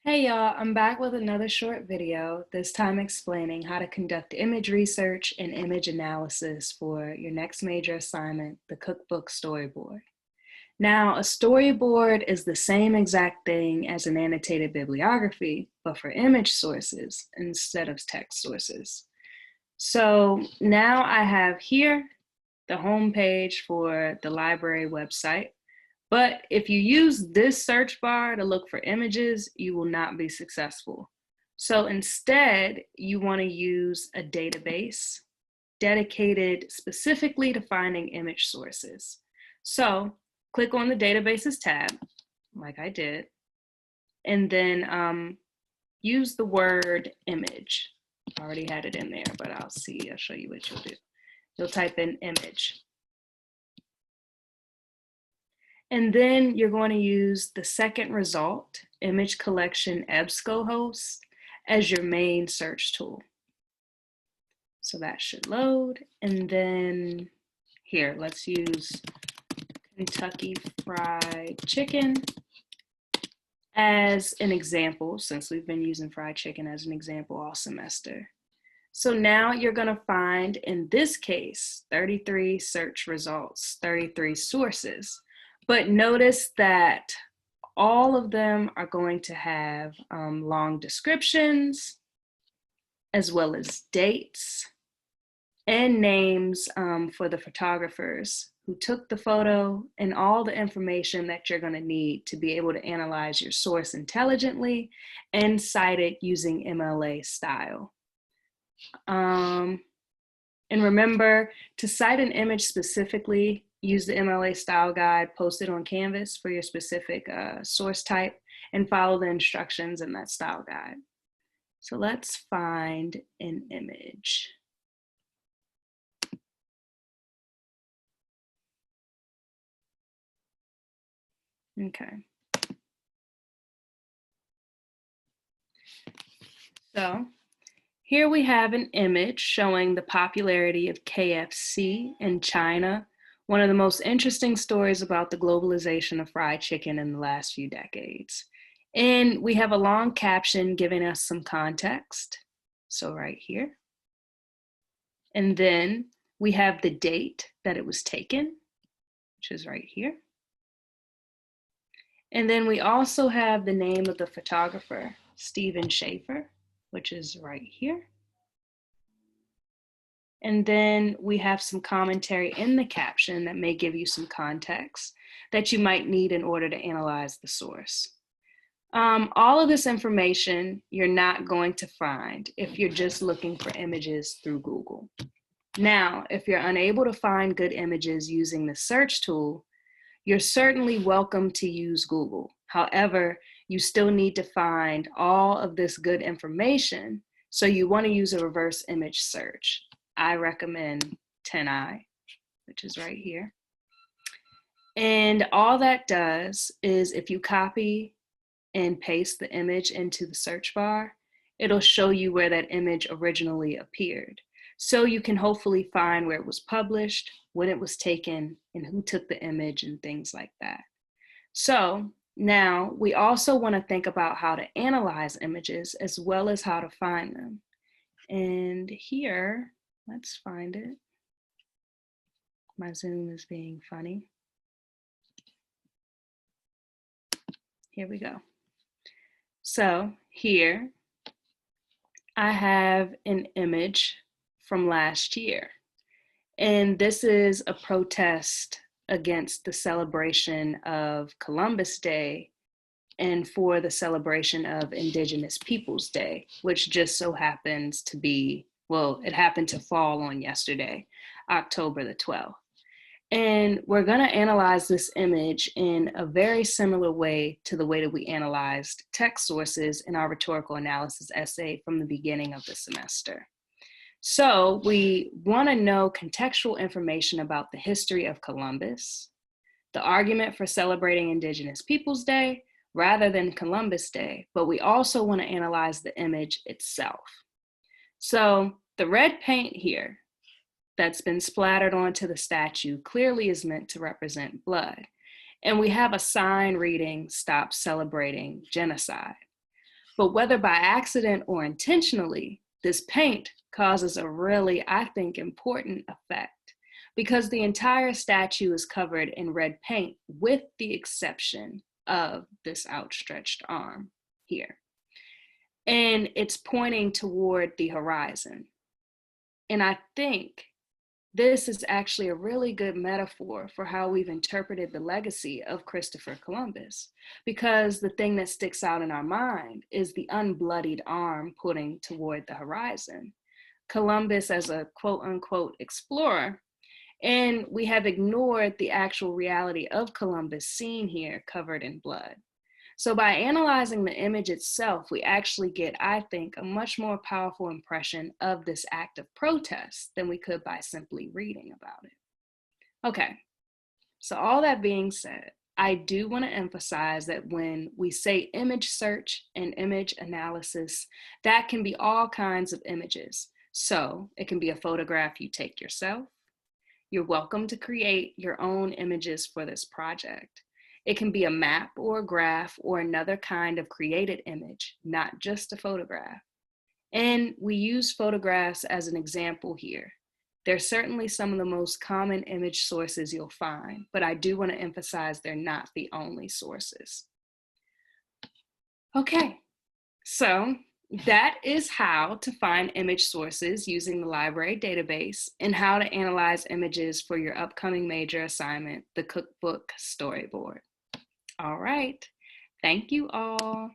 Hey y'all, I'm back with another short video, this time explaining how to conduct image research and image analysis for your next major assignment, the Cookbook Storyboard. Now, a storyboard is the same exact thing as an annotated bibliography, but for image sources instead of text sources. So now I have here the home page for the library website. But if you use this search bar to look for images, you will not be successful. So instead, you want to use a database dedicated specifically to finding image sources. So click on the databases tab, like I did, and then use the word image. I already had it in there, but I'll show you what you'll do. You'll type in image. And then you're going to use the second result, image collection EBSCOhost, as your main search tool. So that should load. And then here, let's use Kentucky Fried Chicken as an example, since we've been using fried chicken as an example all semester. So now you're going to find, in this case, 33 search results, 33 sources. But notice that all of them are going to have long descriptions, as well as dates and names for the photographers who took the photo, and all the information that you're going to need to be able to analyze your source intelligently and cite it using MLA Style. And remember, to cite an image specifically, use the MLA Style guide posted on Canvas for your specific source type and follow the instructions in that style guide. So let's find an image. Okay. So here we have an image showing the popularity of KFC in China, one of the most interesting stories about the globalization of fried chicken in the last few decades. And we have a long caption giving us some context. So right here. And then we have the date that it was taken, which is right here. And then we also have the name of the photographer, Stephen Schaefer, which is right here. And then we have some commentary in the caption that may give you some context that you might need in order to analyze the source. All of this information you're not going to find if you're just looking for images through Google. Now, if you're unable to find good images using the search tool, you're certainly welcome to use Google. However, you still need to find all of this good information, so you want to use a reverse image search. I recommend 10i, which is right here. And all that does is, if you copy and paste the image into the search bar, it'll show you where that image originally appeared. So you can hopefully find where it was published, when it was taken, and who took the image and things like that. So now we also want to think about how to analyze images as well as how to find them. And here, let's find it. My Zoom is being funny. Here we go. So here, I have an image from last year. And this is a protest against the celebration of Columbus Day and for the celebration of Indigenous Peoples Day, which just so happens to be, well, it happened to fall on yesterday, October the 12th. And we're going to analyze this image in a very similar way to the way that we analyzed text sources in our rhetorical analysis essay from the beginning of the semester. So we want to know contextual information about the history of Columbus, the argument for celebrating Indigenous Peoples Day rather than Columbus Day, but we also want to analyze the image itself. So the red paint here that's been splattered onto the statue clearly is meant to represent blood. And we have a sign reading, "Stop Celebrating Genocide." But whether by accident or intentionally, this paint causes a really, I think, important effect because the entire statue is covered in red paint with the exception of this outstretched arm here. And it's pointing toward the horizon. And I think this is actually a really good metaphor for how we've interpreted the legacy of Christopher Columbus, because the thing that sticks out in our mind is the unbloodied arm pointing toward the horizon. Columbus as a quote unquote explorer, and we have ignored the actual reality of Columbus seen here covered in blood. So by analyzing the image itself, we actually get, I think, a much more powerful impression of this act of protest than we could by simply reading about it. Okay, so all that being said, I do want to emphasize that when we say image search and image analysis, that can be all kinds of images. So it can be a photograph you take yourself. You're welcome to create your own images for this project. It can be a map or a graph or another kind of created image, not just a photograph. And we use photographs as an example here. They're certainly some of the most common image sources you'll find, but I do want to emphasize they're not the only sources. Okay, so that is how to find image sources using the library database and how to analyze images for your upcoming major assignment, the Cookbook Storyboard. All right, thank you all.